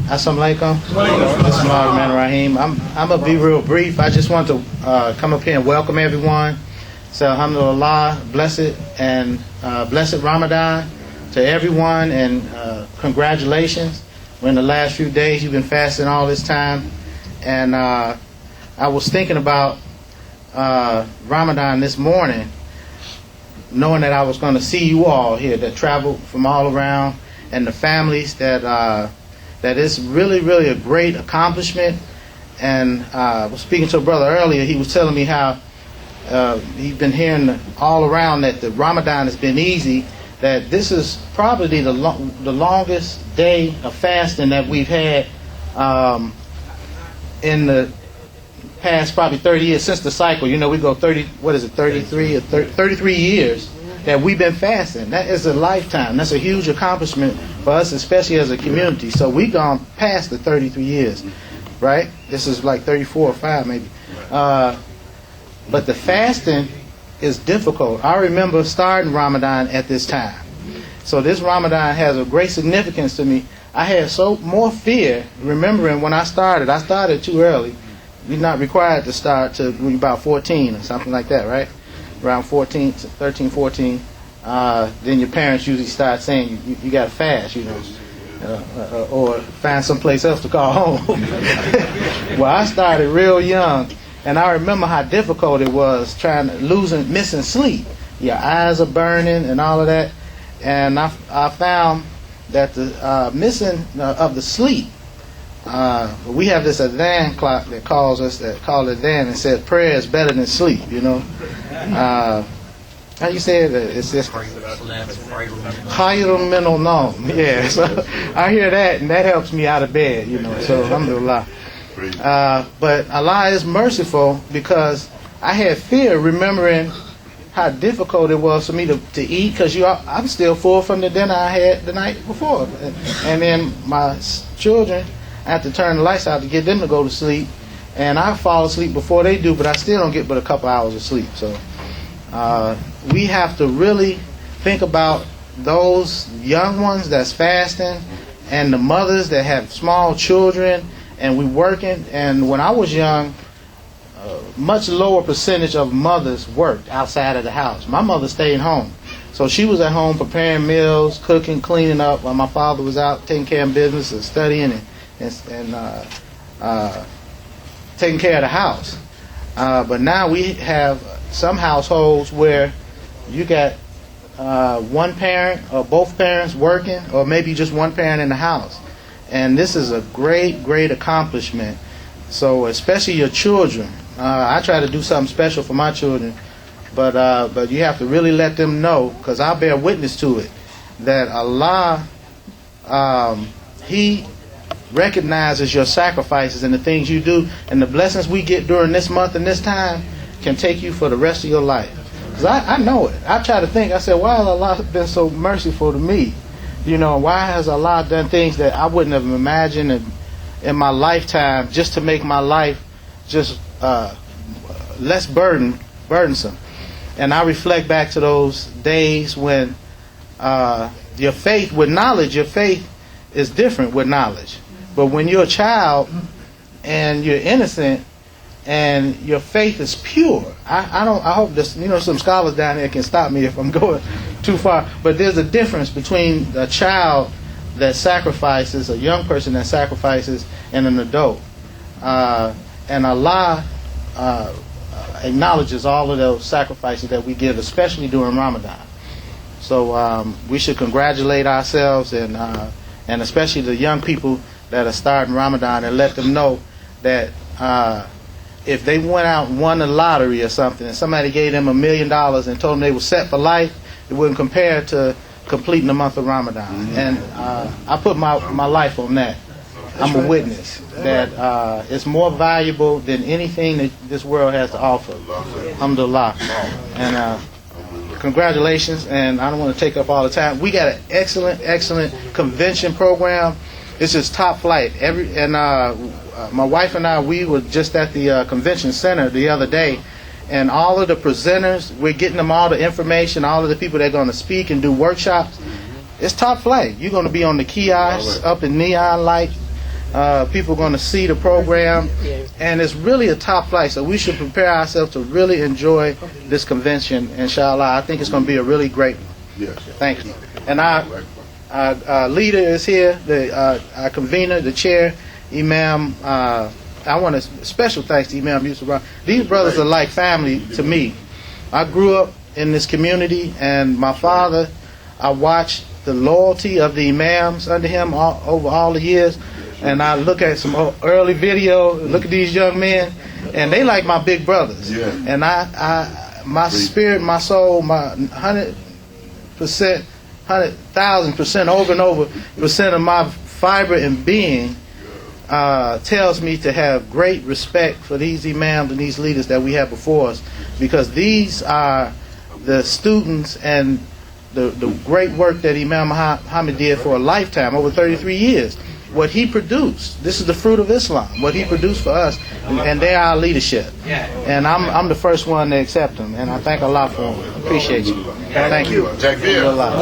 Assalamu alaikum. Bismillahirrahmanirrahim. I'm gonna be real brief. I just want to come up here and welcome everyone. So alhamdulillah, blessed Ramadan to everyone, and congratulations. We're in the last few days. You've been fasting all this time, and I was thinking about Ramadan this morning, knowing that I was going to see you all here that traveled from all around, and the families that is really a great accomplishment. And I was speaking to a brother earlier. He was telling me how he's been hearing all around that the Ramadan has been easy, that this is probably the longest day of fasting that we've had in the past probably 30 years since the cycle. You know, we go 33 years that we've been fasting. That is a lifetime. That's a huge accomplishment for us, especially as a community. So we've gone past the 33 years, right? This is like 34 or 5 maybe. But the fasting is difficult. I remember starting Ramadan at this time. So this Ramadan has a great significance to me. I had more fear remembering when I started too early. You're not required to start till when you're about 14 or something like that, right? Around 13, 14. Then your parents usually start saying you got to fast, you know, or find someplace else to call home. Well, I started real young, and I remember how difficult it was missing sleep. Your eyes are burning and all of that. And I found that the missing of the sleep, we have this adhan clock that calls adhan and says prayer is better than sleep, you know. How you say it? It's just khayrun min al-nawm. Yeah, so I hear that, and that helps me out of bed, you know. So alhamdulillah. But Allah is merciful, because I had fear remembering how difficult it was for me to eat, because I'm still full from the dinner I had the night before, and then my children, I have to turn the lights out to get them to go to sleep, and I fall asleep before they do, but I still don't get but a couple hours of sleep. So we have to really think about those young ones that's fasting, and the mothers that have small children, and we working. And when I was young, much lower percentage of mothers worked outside of the house. My mother stayed home. So she was at home preparing meals, cooking, cleaning up, while my father was out taking care of business and studying and taking care of the house. But now we have some households where you got one parent or both parents working, or maybe just one parent in the house. And this is a great accomplishment. So especially your children. I try to do something special for my children, but you have to really let them know, because I bear witness to it, that Allah, He recognizes your sacrifices and the things you do, and the blessings we get during this month and this time can take you for the rest of your life. Because I know it. I try to think, I said, why has Allah been so merciful to me? You know, why has Allah done things that I wouldn't have imagined in my lifetime, just to make my life just less burdensome. And I reflect back to those days when your faith is different with knowledge. But when you're a child and you're innocent and your faith is pure, I hope this, you know, some scholars down there can stop me if I'm going too far. But there's a difference between a child that sacrifices, a young person that sacrifices, and an adult. And Allah acknowledges all of those sacrifices that we give, especially during Ramadan. So we should congratulate ourselves, and especially the young people that are starting Ramadan, and let them know that if they went out and won the lottery or something, and somebody gave them $1 million and told them they were set for life, it wouldn't compare to completing the month of Ramadan. Mm-hmm. And I put my life on that. I'm a witness that it's more valuable than anything that this world has to offer. Alhamdulillah. And congratulations, and I don't want to take up all the time. We got an excellent convention program. This is top flight. My wife and I, we were just at the convention center the other day, and all of the presenters, we're getting them all the information, all of the people that are going to speak and do workshops. It's top flight. You're going to be on the kiosks, up in neon light. People are going to see the program, and it's really a top flight. So we should prepare ourselves to really enjoy this convention, inshallah. I think it's going to be a really great one. Yes. Thank you. And our leader is here, our convener, the chair, Imam. I want a special thanks to Imam Yusuf. These brothers are like family to me. I grew up in this community, and my father, I watched the loyalty of the imams under him over all the years. And I look at some early video, look at these young men, and they like my big brothers. Yeah. And my spirit, my soul, my 100%, 100,000% over and over percent of my fiber and being tells me to have great respect for these imams and these leaders that we have before us, because these are the students and the great work that Imam Muhammad did for a lifetime, over 33 years. What he produced, this is the fruit of Islam, what he produced for us, and they are our leadership. And I'm the first one to accept them, and I thank Allah for them. Appreciate you. Thank you.